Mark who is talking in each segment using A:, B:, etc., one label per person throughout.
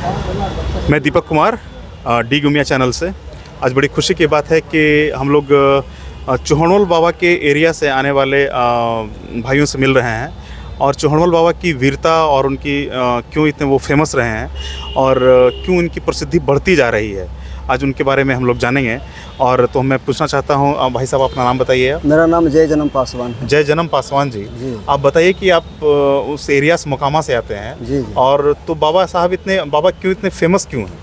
A: मैं Deepak Kumar D Gumia channel से। आज बड़ी खुशी की बात है कि हम लोग चौहड़मल बाबा के एरिया से आने वाले भाइयों से मिल रहे हैं और चौहड़मल बाबा की वीरता और उनकी क्यों इतने वो फेमस रहे हैं और क्यों उनकी प्रसिद्धि बढ़ती जा रही है, आज उनके बारे में हम लोग जानेंगे। और तो मैं पूछना चाहता हूँ, भाई साहब अपना नाम बताइए।
B: मेरा नाम जय जन्म पासवान है।
A: जय जन्म पासवान जी, आप बताइए कि आप उस एरिया से मोकामा से आते हैं
B: जी।
A: और तो बाबा साहब बाबा क्यों इतने फेमस क्यों हैं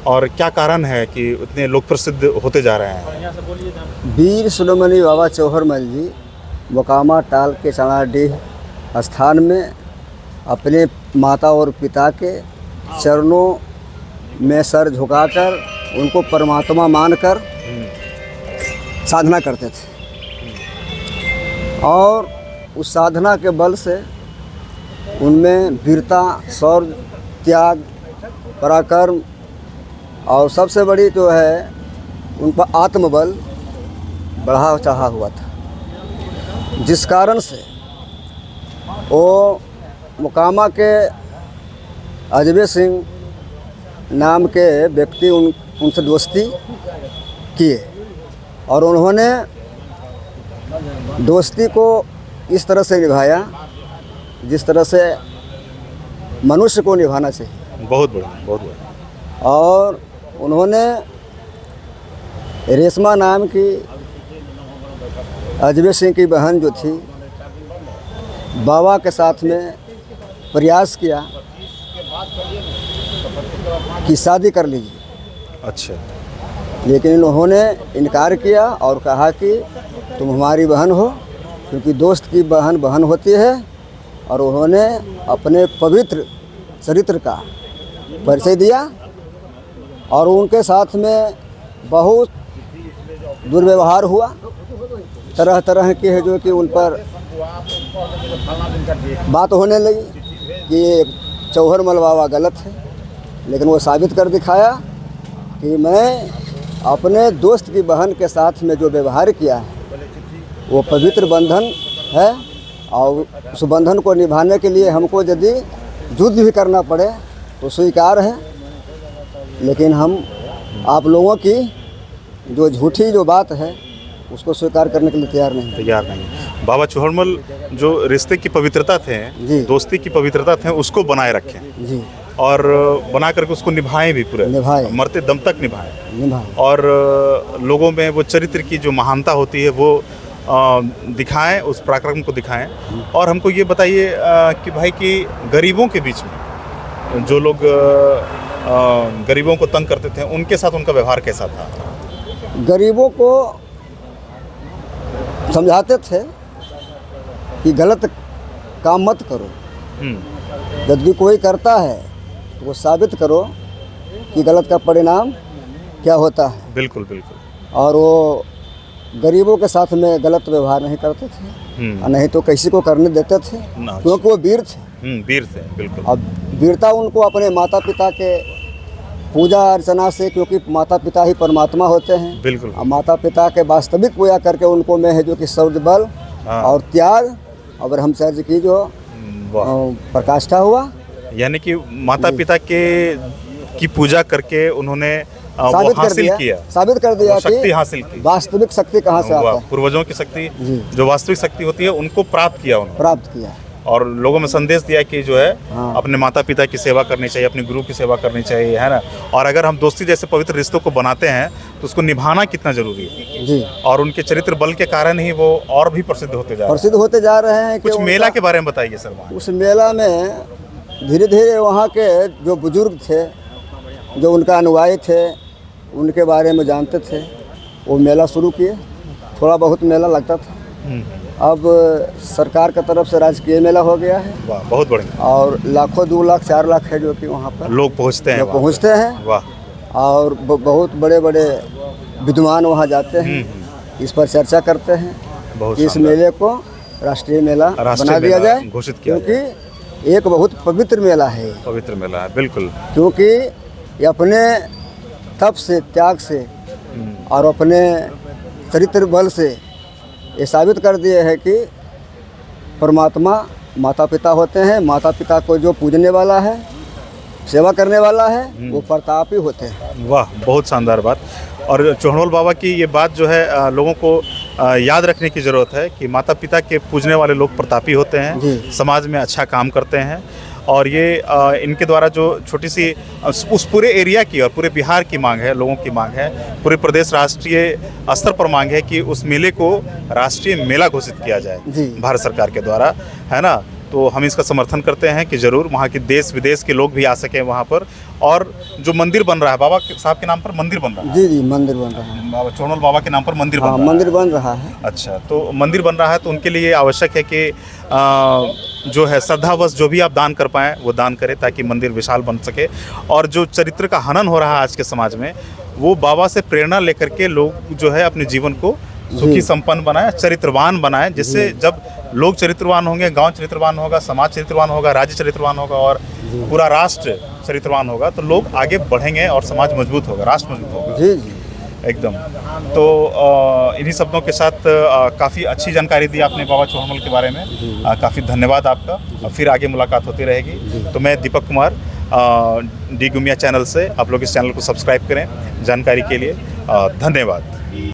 A: और क्या कारण है कि इतने लोग प्रसिद्ध होते जा रहे हैं?
B: वीर शिरोमणि बाबा चौहड़मल जी मोकामा टाल के चनाडीह स्थान में अपने माता और पिता के चरणों में सर झुकाकर उनको परमात्मा मानकर साधना करते थे और उस साधना के बल से उनमें वीरता, शौर्य, त्याग, पराक्रम और सबसे बड़ी जो है उनका आत्मबल बढ़ा चाहा हुआ था, जिस कारण से वो मोकामा के अजय सिंह नाम के व्यक्ति उनसे दोस्ती किए और उन्होंने दोस्ती को इस तरह से निभाया जिस तरह से मनुष्य को निभाना चाहिए।
A: बहुत बढ़िया, बहुत बढ़िया।
B: और उन्होंने रेशमा नाम की अजय सिंह की बहन जो थी, बाबा के साथ में प्रयास किया कि शादी कर लीजिए।
A: अच्छा।
B: लेकिन उन्होंने इनकार किया और कहा कि तुम हमारी बहन हो, क्योंकि दोस्त की बहन बहन होती है। और उन्होंने अपने पवित्र चरित्र का परिचय दिया और उनके साथ में बहुत दुर्व्यवहार हुआ, तरह तरह के है जो कि उन पर बात होने लगी कि ये चौहड़मल बाबा गलत है। लेकिन वो साबित कर दिखाया कि मैं अपने दोस्त की बहन के साथ में जो व्यवहार किया है वो पवित्र बंधन है और उस बंधन को निभाने के लिए हमको यदि युद्ध भी करना पड़े तो स्वीकार है। लेकिन हम आप लोगों की जो झूठी जो बात है उसको स्वीकार करने के लिए तैयार नहीं।
A: बाबा चौहड़मल जो रिश्ते की पवित्रता थे, दोस्ती की पवित्रता थे, उसको बनाए रखें
B: जी
A: और बना करके उसको निभाएं भी, पूरे
B: निभाएं,
A: मरते दम तक निभाएं और लोगों में वो चरित्र की जो महानता होती है वो दिखाएं, उस पराक्रम को दिखाएं। और हमको ये बताइए कि भाई कि गरीबों के बीच में जो लोग गरीबों को तंग करते थे उनके साथ उनका व्यवहार कैसा था?
B: गरीबों को समझाते थे कि गलत काम मत करो, यदि कोई करता है तो वो साबित करो कि गलत का परिणाम क्या होता है।
A: बिल्कुल बिल्कुल।
B: और वो गरीबों के साथ में गलत व्यवहार नहीं करते थे और नहीं तो किसी को करने देते थे, क्योंकि वो वीर थे।
A: वीर थे, बिल्कुल।
B: अब वीरता उनको अपने माता पिता के पूजा अर्चना से, क्योंकि माता पिता ही परमात्मा होते हैं।
A: बिल्कुल।
B: और माता पिता के वास्तविक पूजा करके उनको में है जो कि शौर्य, बल और त्याग और ब्रह्मचर्य की जो प्रकाष्ठा हुआ,
A: यानी कि माता पिता की पूजा करके उन्होंने
B: साबित कर दिया
A: शक्ति हासिल की,
B: वास्तविक शक्ति कहाँ से आता है।
A: पूर्वजों की शक्ति, जो वास्तविक शक्ति होती है उनको प्राप्त किया और लोगों में संदेश दिया कि जो है अपने माता पिता की सेवा करनी चाहिए, अपने गुरु की सेवा करनी चाहिए, है ना। और अगर हम दोस्ती जैसे पवित्र रिश्तों को बनाते हैं तो उसको निभाना कितना जरूरी है जी। और उनके चरित्र बल के कारण ही वो और भी प्रसिद्ध होते जा रहे हैं। कुछ मेला के बारे में बताइए सर।
B: उस मेला में धीरे धीरे वहाँ के जो बुजुर्ग थे, जो उनका अनुयायी थे, उनके बारे में जानते थे, वो मेला शुरू किए। थोड़ा बहुत मेला लगता था, अब सरकार की तरफ से राजकीय मेला हो गया है।
A: वाह, बहुत बढ़िया।
B: और लाखों, 2 लाख 4 लाख है जो कि वहाँ पर
A: लोग पहुँचते हैं।
B: वाह। और बहुत बड़े बड़े विद्वान वहाँ जाते हैं, इस पर चर्चा करते हैं कि इस मेले को राष्ट्रीय मेला बना दिया जाए,
A: घोषित किया,
B: क्योंकि एक बहुत पवित्र मेला है।
A: पवित्र मेला है, बिल्कुल।
B: क्योंकि ये अपने तप से, त्याग से और अपने चरित्र बल से ये साबित कर दिए है कि परमात्मा माता पिता होते हैं। माता पिता को जो पूजने वाला है सेवा करने वाला है वो प्रतापी होते हैं।
A: वाह, बहुत शानदार बात। और चौहनोल बाबा की ये बात जो है लोगों को याद रखने की ज़रूरत है कि माता पिता के पूजने वाले लोग प्रतापी होते हैं,
B: जी।
A: समाज में अच्छा काम करते हैं। और ये इनके द्वारा जो छोटी सी उस पूरे एरिया की और पूरे बिहार की मांग है, लोगों की मांग है, पूरे प्रदेश राष्ट्रीय स्तर पर मांग है कि उस मेले को राष्ट्रीय मेला घोषित किया जाए
B: जी।
A: भारत सरकार के द्वारा, है ना। तो हम इसका समर्थन करते हैं कि ज़रूर वहाँ के देश विदेश के लोग भी आ सकें वहाँ पर। और जो मंदिर बन रहा है बाबा साहब के नाम पर मंदिर बन रहा है,
B: जी जी, मंदिर बन रहा है।
A: बाबा चौहनोल बाबा के नाम पर मंदिर बन
B: हाँ,
A: रहा है।
B: मंदिर बन रहा है।
A: अच्छा, तो मंदिर बन रहा है तो उनके लिए आवश्यक है कि जो है श्रद्धावश जो भी आप दान कर पाएँ वो दान करें ताकि मंदिर विशाल बन सके। और जो चरित्र का हनन हो रहा है आज के समाज में, वो बाबा से प्रेरणा लेकर के लोग जो है अपने जीवन को सुखी संपन्न बनाए, चरित्रवान बनाए, जिससे जब लोग चरित्रवान होंगे, गांव चरित्रवान होगा, समाज चरित्रवान होगा, राज्य चरित्रवान होगा और पूरा राष्ट्र चरित्रवान होगा, तो लोग आगे बढ़ेंगे और समाज मजबूत होगा, राष्ट्र मजबूत होगा।
B: जी जी,
A: एकदम। तो इन्हीं शब्दों के साथ काफ़ी अच्छी जानकारी दी आपने बाबा चौहनोल के बारे में। काफ़ी धन्यवाद आपका। फिर आगे मुलाकात होती रहेगी। तो मैं दीपक कुमार, डी गुमिया चैनल से, आप लोग इस चैनल को सब्सक्राइब करें जानकारी के लिए। धन्यवाद।